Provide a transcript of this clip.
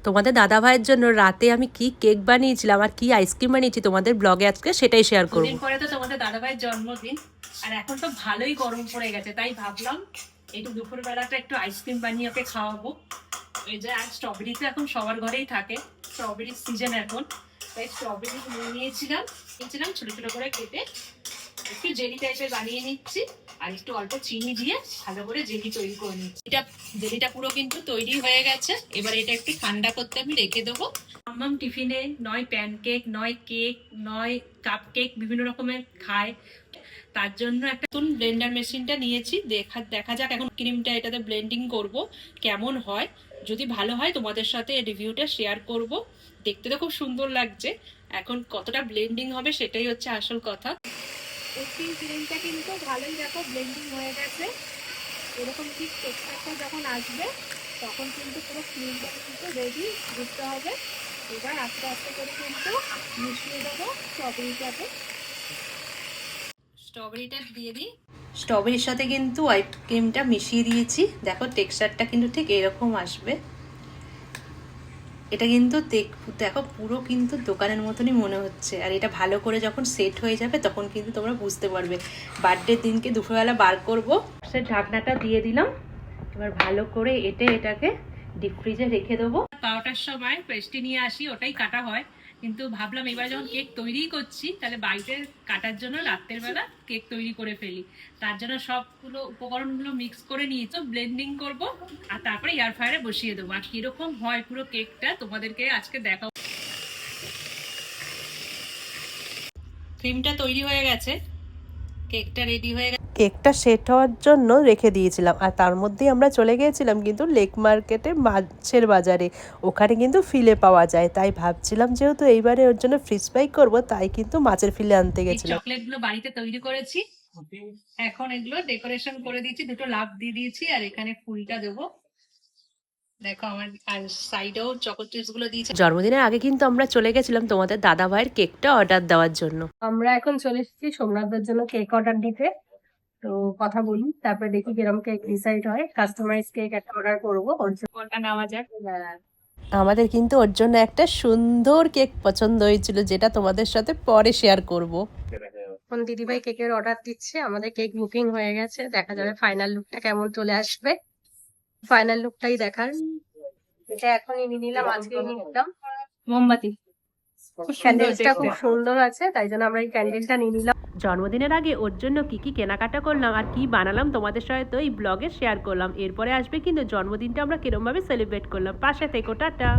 তোমাদের দাদা ভাইয়ের জন্য রাতে আমি কি কেক বানিয়েছিলাম আর কি আইসক্রিম বানিয়েছি তোমাদের ব্লগে আজকে সেটাই শেয়ার করব। দুদিন পরে তো তোমাদের দাদা ভাইয়ের জন্মদিন, আর এখন তো ভালোই গরম পড়ে গেছে, তাই ভাবলাম একটু দুপুরবেলাটা একটু আইসক্রিম বানিয়ে ওকে খাওয়াবো। এই যে আর স্ট্রবেরি তো এখন সবার ঘরেই থাকে, স্ট্রবেরির সিজন এখন, তাই স্ট্রবেরি নিয়েছিলাম ছোট ছোট করে কেটে একটু জেলি টাইপের বানিয়ে নিচ্ছি, আর একটু অল্প চিনি দিয়ে ভালো করে জেলি তৈরি করে নিচ্ছি। জেলিটা পুরো কিন্তু তৈরি হয়ে গেছে, এবার এটা একটু ঠান্ডা করতে আমি রেখে দেবো। মাম্মাম টিফিনে নয় প্যানকেক, নয় কেক, নয় কাপ কেক বিভিন্ন রকমের খায়, তার জন্য একটা নতুন ব্লেন্ডার মেশিনটা নিয়েছি। দেখা যাক এখন ক্রিমটা এটাতে ব্লেন্ডিং করব কেমন হয়। যদি ভালো হয় তোমাদের সাথে রিভিউটা শেয়ার করব। দেখতে তো খুব সুন্দর লাগছে, এখন কতটা ব্লেন্ডিং হবে সেটাই হচ্ছে আসল কথা। ক্রিমটা কিন্তু ভালোই দেখো ব্লেন্ডিং হয়ে গেছে, এরকম ঠিক টেক্সচারটা যখন আসবে তখন কিন্তু পুরো ক্রিমটা কিন্তু রেডি দিতে হবে। এবার আস্তে আস্তে করে কিন্তু মিশিয়ে দেবো স্ট্রবেরিটাতে। স্ট্রবেরিটা দিয়ে দিই, স্ট্রবেরির সাথে কিন্তু হোয়াইট ক্রিমটা মিশিয়ে দিয়েছি। দেখো টেক্সচারটা কিন্তু ঠিক এরকম আসবে। এটা কিন্তু দেখো পুরো কিন্তু দোকানের মতনই মনে হচ্ছে, আর এটা ভালো করে যখন সেট হয়ে যাবে তখন কিন্তু তোমরা বুঝতে পারবে। বার্থডের দিনকে দুপুরবেলা বার করবো, সে ঢাকনাটা দিয়ে দিলাম। এবার ভালো করে এটাকে ডিপ ফ্রিজে রেখে দেবো। 12টার সময় পেস্ট্রি নিয়ে আসি, ওটাই কাটা হয়, কিন্তু ভাবলাম এবার যখন কেক তৈরি করছি তাহলে বাড়িতে কাটার জন্য রাতের বেলা কেক তৈরি করে ফেলি। তার জন্য সবগুলো উপকরণগুলো মিক্স করে নিয়ে তো ব্লেন্ডিং করব, আর তারপরে এয়ার ফ্রায়ারে বসিয়ে দেবো। আর কিরকম হয় পুরো কেকটা তোমাদেরকে আজকে দেখাবো। ক্রিমটা তৈরি হয়ে গেছে, কেকটা রেডি হয়ে গেছে। কেকটা সেট হওয়ার জন্য রেখে দিয়েছিলাম, আর তার মধ্যেই আমরা চলে গিয়েছিলাম কিন্তু লেক মার্কেটে মাছের বাজারে। ওখানে কিন্তু ফিলে পাওয়া যায়, তাই ভাবছিলাম যেহেতু এইবারে ওর জন্য ফিশ ফ্রাই করবো, তাই কিন্তু মাছের ফিলে আনতে গেছিলাম। চকলেটগুলো বাড়িতে তৈরি করেছি, এখন এগুলো ডেকোরেশন করে দিয়েছি, দুটো লাভ দিয়ে দিয়েছি, আর এখানে ফুলটা দেবো। দেখো আমার সাইডেও চকোচিপস গুলো দিয়েছে। জন্মদিনের আগে কিন্তু আমরা চলে গেছিলাম তোমাদের দাদা ভাইয়ের কেকটা অর্ডার দেওয়ার জন্য। আমরা এখন চলে এসেছি সোমনাথদের জন্য কেক অর্ডার দিতে। তো কথা বলি, তারপরে দেখি কিরকম কেক ডিসাইড হয়। কাস্টমাইজ কেক একটা অর্ডার করবো, কোনটা নেওয়া যাক। আমাদের কিন্তু ওর জন্য একটা সুন্দর কেক পছন্দ হয়েছিল, যেটা তোমাদের সাথে পরে শেয়ার করব। এখন দিদিভাই কেকের অর্ডার দিচ্ছে, আমাদের কেক বুকিং হয়ে গেছে। দেখা যাবে ফাইনাল লুকটা কেমন চলে আসবে। ফাইনাল লুকটাই দেখার। এটা এখনই নিয়ে নিলাম, আজকে নিয়ে নিলাম মোমবাতি। ক্যান্ডেলটা খুব সুন্দর আছে, তাই জন্য আমরা এই ক্যান্ডেলটা নিয়ে নিলাম। জন্মদিনের আগে ওর জন্য কি কি কেনাকাটা করলাম আর কি বানালাম তোমাদের সাথে তো এই ব্লগে শেয়ার করলাম। এরপরে আসবে কিন্তু জন্মদিনটা আমরা কিরম ভাবে সেলিব্রেট করলাম। পাশে থেকো, টাটা।